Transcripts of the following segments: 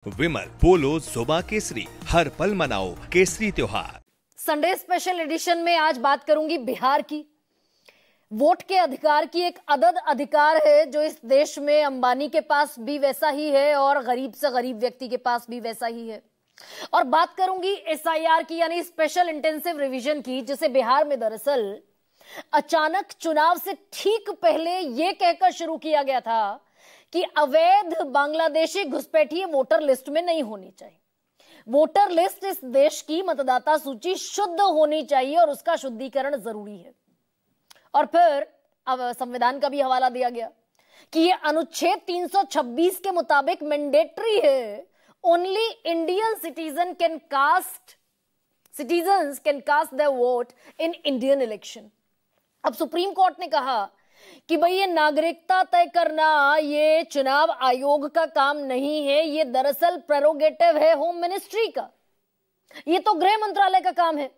विमल पोलो जुबा केसरी, हर पल मनाओ केसरी त्योहार। संडे स्पेशल एडिशन में आज बात करूंगी बिहार की। वोट के अधिकार की एक अदद अधिकार है जो इस देश में अंबानी के पास भी वैसा ही है और गरीब से गरीब व्यक्ति के पास भी वैसा ही है। और बात करूंगी एसआईआर की, यानी स्पेशल इंटेंसिव रिवीजन की, जिसे बिहार में दरअसल अचानक चुनाव से ठीक पहले यह कहकर शुरू किया गया था कि अवैध बांग्लादेशी घुसपैठिए वोटर लिस्ट में नहीं होनी चाहिए। वोटर लिस्ट इस देश की मतदाता सूची शुद्ध होनी चाहिए और उसका शुद्धिकरण जरूरी है। और फिर अब संविधान का भी हवाला दिया गया कि यह अनुच्छेद 326 के मुताबिक मैंडेटरी है। Only Indian citizen can cast their vote in Indian election. अब सुप्रीम कोर्ट ने कहा कि भाई ये नागरिकता तय करना ये चुनाव आयोग का काम नहीं है, ये दरअसल प्रेरोगेटिव है होम मिनिस्ट्री का, ये तो गृह मंत्रालय का काम है।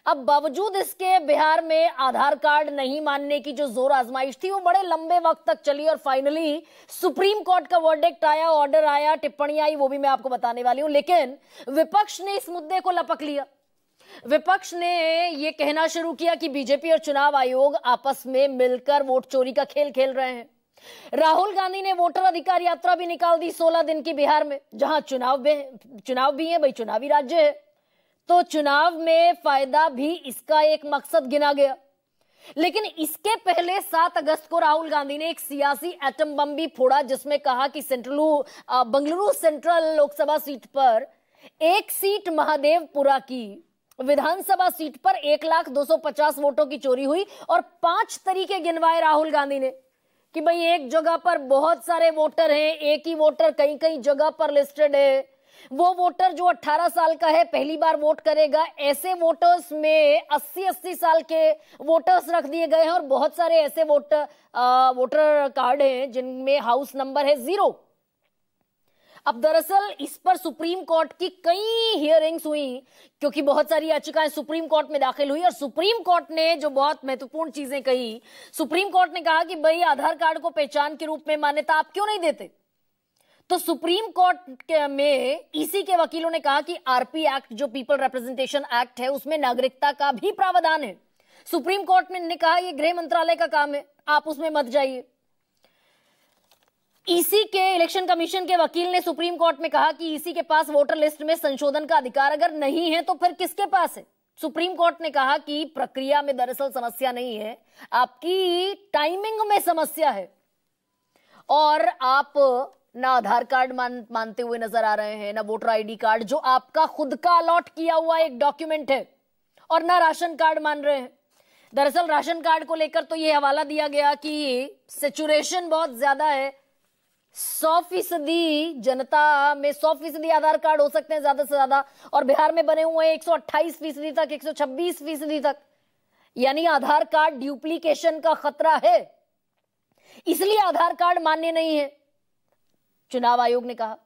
अब बावजूद इसके बिहार में आधार कार्ड नहीं मानने की जो जोर आजमाइश थी वो बड़े लंबे वक्त तक चली और फाइनली सुप्रीम कोर्ट का वर्डिक्ट आया, ऑर्डर आया, टिप्पणी आई, वो भी मैं आपको बताने वाली हूं। लेकिन विपक्ष ने इस मुद्दे को लपक लिया। विपक्ष ने यह कहना शुरू किया कि बीजेपी और चुनाव आयोग आपस में मिलकर वोट चोरी का खेल खेल रहे हैं। राहुल गांधी ने वोटर अधिकार यात्रा भी निकाल दी 16 दिन की बिहार में, जहां चुनाव भी है, भाई चुनावी राज्य है तो चुनाव में फायदा भी इसका एक मकसद गिना गया। लेकिन इसके पहले 7 अगस्त को राहुल गांधी ने एक सियासी एटम बम भी फोड़ा, जिसमें कहा कि बंगलुरु सेंट्रल लोकसभा सीट पर एक सीट महादेवपुरा की विधानसभा सीट पर 1,250,000 वोटों की चोरी हुई और 5 तरीके गिनवाए राहुल गांधी ने कि भाई एक जगह पर बहुत सारे वोटर हैं, एक ही वोटर कई कई जगह पर लिस्टेड है। वो वोटर जो 18 साल का है पहली बार वोट करेगा, ऐसे वोटर्स में 80-80 साल के वोटर्स रख दिए गए हैं और बहुत सारे ऐसे वोटर कार्ड हैं जिनमें हाउस नंबर है 0। अब दरअसल इस पर सुप्रीम कोर्ट की कई हियरिंग्स हुई, क्योंकि बहुत सारी याचिकाएं सुप्रीम कोर्ट में दाखिल हुई और सुप्रीम कोर्ट ने जो बहुत महत्वपूर्ण चीजें कही, सुप्रीम कोर्ट ने कहा कि भाई आधार कार्ड को पहचान के रूप में मान्यता आप क्यों नहीं देते। तो सुप्रीम कोर्ट में ईसी के वकीलों ने कहा कि आरपी एक्ट जो पीपल रिप्रेजेंटेशन एक्ट है उसमें नागरिकता का भी प्रावधान है। सुप्रीम कोर्ट ने कहा यह गृह मंत्रालय का काम है, आप उसमें मत जाइए। ईसी के इलेक्शन कमीशन के वकील ने सुप्रीम कोर्ट में कहा कि ईसी के पास वोटर लिस्ट में संशोधन का अधिकार अगर नहीं है तो फिर किसके पास है। सुप्रीम कोर्ट ने कहा कि प्रक्रिया में दरअसल समस्या नहीं है, आपकी टाइमिंग में समस्या है और आप ना आधार कार्ड मानते हुए नजर आ रहे हैं, ना वोटर आईडी कार्ड जो आपका खुद का अलॉट किया हुआ एक डॉक्यूमेंट है, और ना राशन कार्ड मान रहे हैं। दरअसल राशन कार्ड को लेकर तो यह हवाला दिया गया कि सैचुरेशन बहुत ज्यादा है, 100% जनता में 100% आधार कार्ड हो सकते हैं ज्यादा से ज्यादा, और बिहार में बने हुए हैं 128% तक, 126% तक, यानी आधार कार्ड ड्यूप्लीकेशन का खतरा है, इसलिए आधार कार्ड मान्य नहीं है, चुनाव आयोग ने कहा।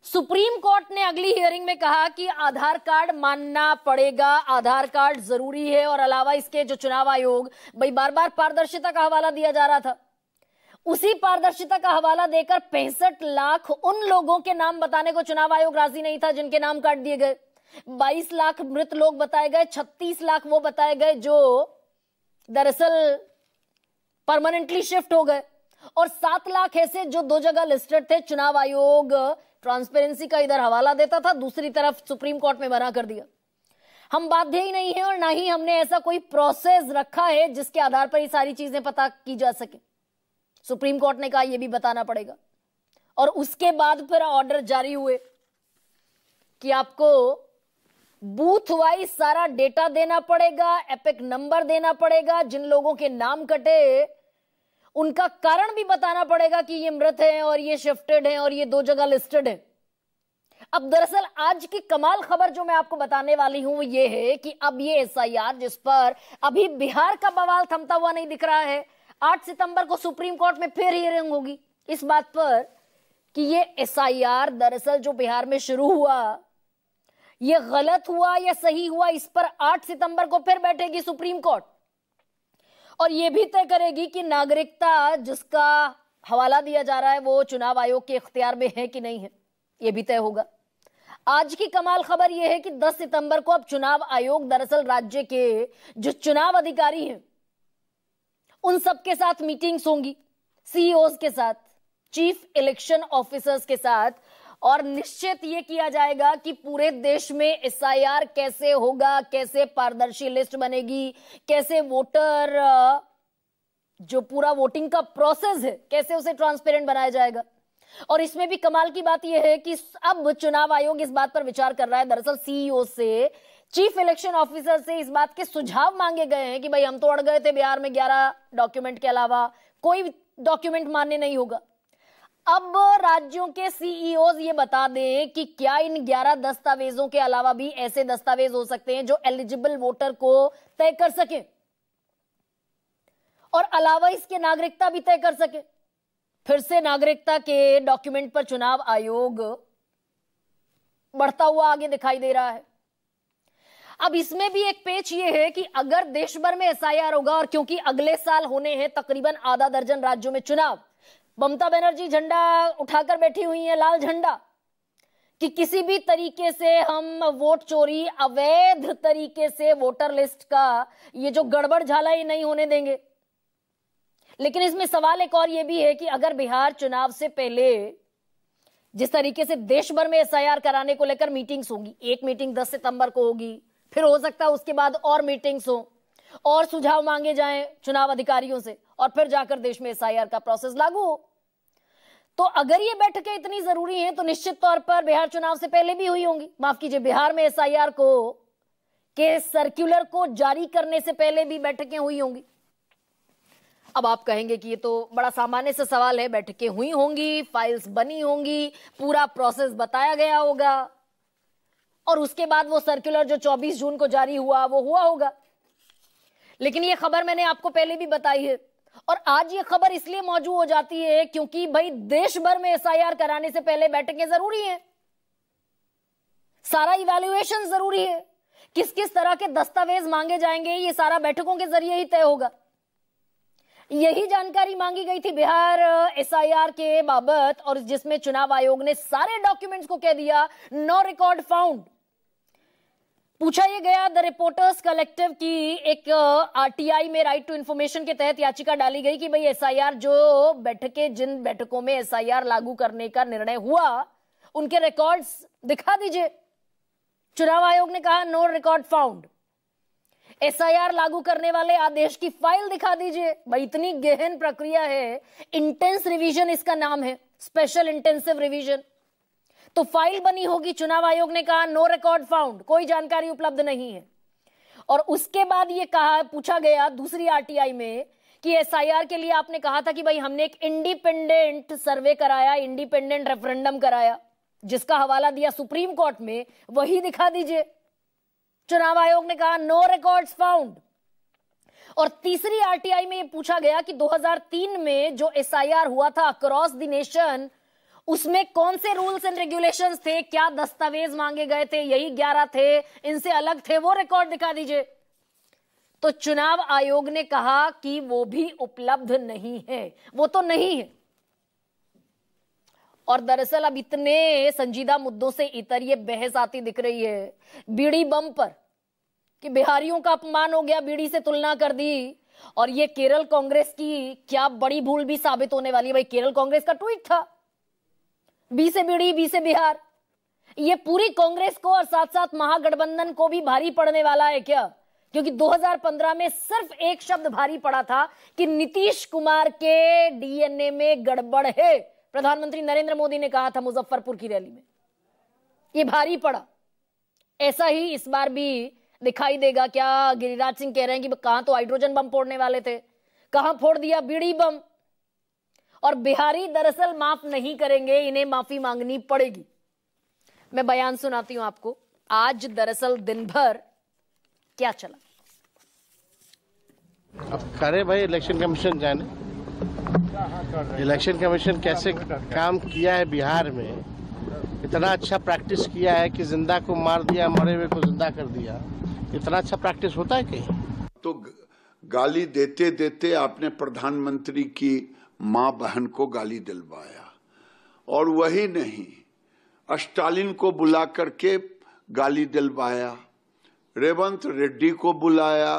सुप्रीम कोर्ट ने अगली हियरिंग में कहा कि आधार कार्ड मानना पड़ेगा, आधार कार्ड जरूरी है। और अलावा इसके जो चुनाव आयोग भाई बार बार पारदर्शिता का हवाला दिया जा रहा था, उसी पारदर्शिता का हवाला देकर 65 लाख उन लोगों के नाम बताने को चुनाव आयोग राजी नहीं था जिनके नाम काट दिए गए। 22 लाख मृत लोग बताए गए, 36 लाख वो बताए गए जो दरअसल परमानेंटली शिफ्ट हो गए, और 7 लाख ऐसे जो 2 जगह लिस्टेड थे। चुनाव आयोग ट्रांसपेरेंसी का इधर हवाला देता था, दूसरी तरफ सुप्रीम कोर्ट में मना कर दिया। हम बाध्य ही नहीं है और ना ही हमने ऐसा कोई प्रोसेस रखा है जिसके आधार पर ये सारी चीजें पता की जा सके। सुप्रीम कोर्ट ने कहा यह भी बताना पड़ेगा, और उसके बाद फिर ऑर्डर जारी हुए कि आपको बूथ वाइज सारा डेटा देना पड़ेगा, एपिक नंबर देना पड़ेगा, जिन लोगों के नाम कटे उनका कारण भी बताना पड़ेगा कि ये मृत हैं और ये शिफ्टेड हैं और ये 2 जगह लिस्टेड है। अब दरअसल आज की कमाल खबर जो मैं आपको बताने वाली हूं वो ये है कि अब ये एसआईआर, जिस पर अभी बिहार का बवाल थमता हुआ नहीं दिख रहा है, 8 सितंबर को सुप्रीम कोर्ट में फिर हियरिंग होगी इस बात पर कि ये एसआईआर दरअसल जो बिहार में शुरू हुआ ये गलत हुआ या सही हुआ, इस पर 8 सितंबर को फिर बैठेगी सुप्रीम कोर्ट और ये भी तय करेगी कि नागरिकता जिसका हवाला दिया जा रहा है वो चुनाव आयोग के इख्तियार में है कि नहीं है। यह भी तय होगा। आज की कमाल खबर यह है कि 10 सितंबर को अब चुनाव आयोग दरअसल राज्य के जो चुनाव अधिकारी हैं उन सबके साथ मीटिंग्स होंगी, सीईओज के साथ, चीफ इलेक्शन ऑफिसर्स के साथ, और निश्चित यह किया जाएगा कि पूरे देश में एसआईआर कैसे होगा, कैसे पारदर्शी लिस्ट बनेगी, कैसे वोटर जो पूरा वोटिंग का प्रोसेस है कैसे उसे ट्रांसपेरेंट बनाया जाएगा। और इसमें भी कमाल की बात यह है कि अब चुनाव आयोग इस बात पर विचार कर रहा है, दरअसल सीईओ से, चीफ इलेक्शन ऑफिसर से इस बात के सुझाव मांगे गए हैं कि भाई हम तो अड़ गए थे बिहार में 11 डॉक्यूमेंट के अलावा कोई डॉक्यूमेंट मान्य नहीं होगा। अब राज्यों के सीईओज ये बता दें कि क्या इन 11 दस्तावेजों के अलावा भी ऐसे दस्तावेज हो सकते हैं जो एलिजिबल वोटर को तय कर सके और अलावा इसके नागरिकता भी तय कर सके। फिर से नागरिकता के डॉक्यूमेंट पर चुनाव आयोग बढ़ता हुआ आगे दिखाई दे रहा है। अब इसमें भी एक पेच ये है कि अगर देश भर में एसआईआर होगा, और क्योंकि अगले साल होने हैं तकरीबन आधा दर्जन राज्यों में चुनाव, ममता बनर्जी झंडा उठाकर बैठी हुई है, लाल झंडा, कि किसी भी तरीके से हम वोट चोरी, अवैध तरीके से वोटर लिस्ट का ये जो गड़बड़ झाला नहीं होने देंगे। लेकिन इसमें सवाल एक और ये भी है कि अगर बिहार चुनाव से पहले जिस तरीके से देश भर में एसआईआर कराने को लेकर मीटिंग्स होगी, एक मीटिंग 10 सितंबर को होगी, फिर हो सकता है उसके बाद और मीटिंग्स हो और सुझाव मांगे जाएं चुनाव अधिकारियों से, और फिर जाकर देश में एसआईआर का प्रोसेस लागू हो। तो अगर ये बैठकें इतनी जरूरी हैं तो निश्चित तौर पर बिहार चुनाव से पहले भी हुई होंगी। माफ कीजिए, बिहार में एसआईआर को के सर्कुलर को जारी करने से पहले भी बैठकें हुई होंगी। अब आप कहेंगे कि ये तो बड़ा सामान्य सा सवाल है, बैठकें हुई होंगी, फाइल्स बनी होंगी, पूरा प्रोसेस बताया गया होगा, और उसके बाद वो सर्कुलर जो 24 जून को जारी हुआ वो हुआ होगा। लेकिन ये खबर मैंने आपको पहले भी बताई है, और आज ये खबर इसलिए मौजूद हो जाती है क्योंकि भाई देश भर में एसआईआर कराने से पहले बैठकें जरूरी हैं, सारा इवैल्यूएशन जरूरी है, किस किस तरह के दस्तावेज मांगे जाएंगे ये सारा बैठकों के जरिए ही तय होगा। यही जानकारी मांगी गई थी बिहार एसआईआर के बाबत, और जिसमें चुनाव आयोग ने सारे डॉक्यूमेंट्स को कह दिया नो रिकॉर्ड फाउंड। पूछा यह गया, द रिपोर्टर्स कलेक्टिव की एक आरटीआई में राइट टू इंफॉर्मेशन के तहत याचिका डाली गई कि भाई एसआईआर जो बैठकें, जिन बैठकों में एसआईआर लागू करने का निर्णय हुआ उनके रिकॉर्ड्स दिखा दीजिए। चुनाव आयोग ने कहा नो रिकॉर्ड फाउंड। एसआईआर लागू करने वाले आदेश की फाइल दिखा दीजिए। भाई इतनी गहन प्रक्रिया है, इंटेंस रिवीजन इसका नाम है, स्पेशल इंटेंसिव रिवीजन। तो फाइल बनी होगी, चुनाव आयोग ने कहा नो रिकॉर्ड फाउंड, कोई जानकारी उपलब्ध नहीं है। और उसके बाद ये कहा, पूछा गया दूसरी आरटीआई में कि एसआईआर के लिए आपने कहा था कि भाई हमने एक इंडिपेंडेंट सर्वे कराया, इंडिपेंडेंट रेफरेंडम कराया, जिसका हवाला दिया सुप्रीम कोर्ट में, वही दिखा दीजिए। चुनाव आयोग ने कहा नो रिकॉर्ड्स फाउंड। और तीसरी आरटीआई में यह पूछा गया कि 2003 में जो एसआईआर हुआ था अक्रॉस द नेशन, उसमें कौन से रूल्स एंड रेगुलेशंस थे, क्या दस्तावेज मांगे गए थे, यही 11 थे, इनसे अलग थे, वो रिकॉर्ड दिखा दीजिए। तो चुनाव आयोग ने कहा कि वो भी उपलब्ध नहीं है, वो तो नहीं है। और दरअसल अब इतने संजीदा मुद्दों से इतर ये बहस आती दिख रही है बीड़ी बम पर, कि बिहारियों का अपमान हो गया, बीड़ी से तुलना कर दी, और ये केरल कांग्रेस की क्या बड़ी भूल भी साबित होने वाली है। भाई केरल कांग्रेस का ट्वीट था, बी से बीड़ी, बी से बिहार। ये पूरी कांग्रेस को और साथ साथ महागठबंधन को भी भारी पड़ने वाला है क्या? क्योंकि 2015 में सिर्फ एक शब्द भारी पड़ा था कि नीतीश कुमार के डीएनए में गड़बड़ है। प्रधानमंत्री नरेंद्र मोदी ने कहा था मुजफ्फरपुर की रैली में, ये भारी पड़ा। ऐसा ही इस बार भी दिखाई देगा क्या? गिरिराज सिंह कह रहे हैं कि कहां तो हाइड्रोजन बम फोड़ने वाले थे, कहां फोड़ दिया बीड़ी बम। और बिहारी दरअसल माफ नहीं करेंगे, इन्हें माफी मांगनी पड़ेगी। मैं बयान सुनाती हूं आपको। आज दरअसल दिन भर क्या चला, अब करे भाई इलेक्शन कमीशन जाने, इलेक्शन कमीशन कैसे काम किया है बिहार में, इतना अच्छा प्रैक्टिस किया है कि जिंदा को मार दिया, मरे हुए को जिंदा कर दिया। इतना अच्छा प्रैक्टिस होता है कहीं? तो गाली देते देते आपने प्रधानमंत्री की मां बहन को गाली दिलवाया, और वही नहीं स्टालिन को बुला करके गाली दिलवाया, रेवंत रेड्डी को बुलाया।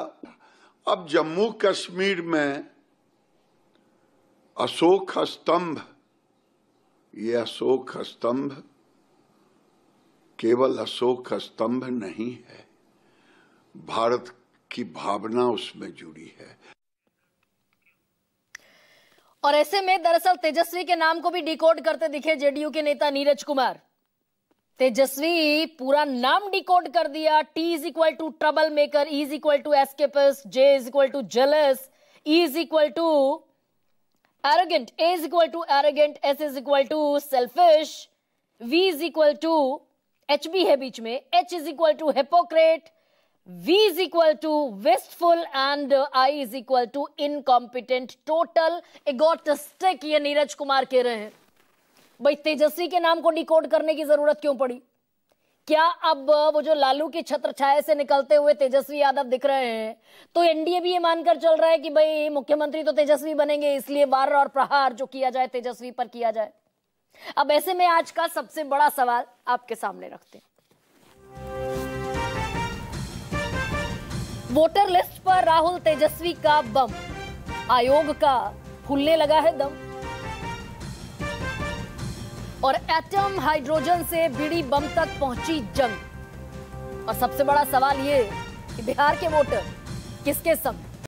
अब जम्मू कश्मीर में अशोक स्तंभ, ये अशोक स्तंभ केवल अशोक स्तंभ नहीं है, भारत की भावना उसमें जुड़ी है। और ऐसे में दरअसल तेजस्वी के नाम को भी डिकोड करते दिखे जेडीयू के नेता नीरज कुमार। तेजस्वी पूरा नाम डिकोड कर दिया। T is equal to trouble maker, E is equal to escapist, J is equal to jealous, E is equal to arrogant, A is equal to arrogant, S is equal to selfish, V is equal to, H भी है बीच में, H is equal to hypocrite, V is equal to wasteful and I is equal to incompetent, total egotistic, ये नीरज कुमार कह रहे हैं। भाई तेजस्वी के नाम को डिकोड करने की जरूरत क्यों पड़ी? क्या अब वो जो लालू की छत्र छाया से निकलते हुए तेजस्वी यादव दिख रहे हैं तो एनडीए भी ये मानकर चल रहा है कि भाई मुख्यमंत्री तो तेजस्वी बनेंगे, इसलिए वार और प्रहार जो किया जाए तेजस्वी पर किया जाए? अब ऐसे में आज का सबसे बड़ा सवाल आपके सामने रखते हैं। वोटर लिस्ट पर राहुल तेजस्वी का बम, आयोग का फूलने लगा है दम। और एटम हाइड्रोजन से बीड़ी बम तक पहुंची जंग। और सबसे बड़ा सवाल ये कि बिहार के वोटर किसके संग?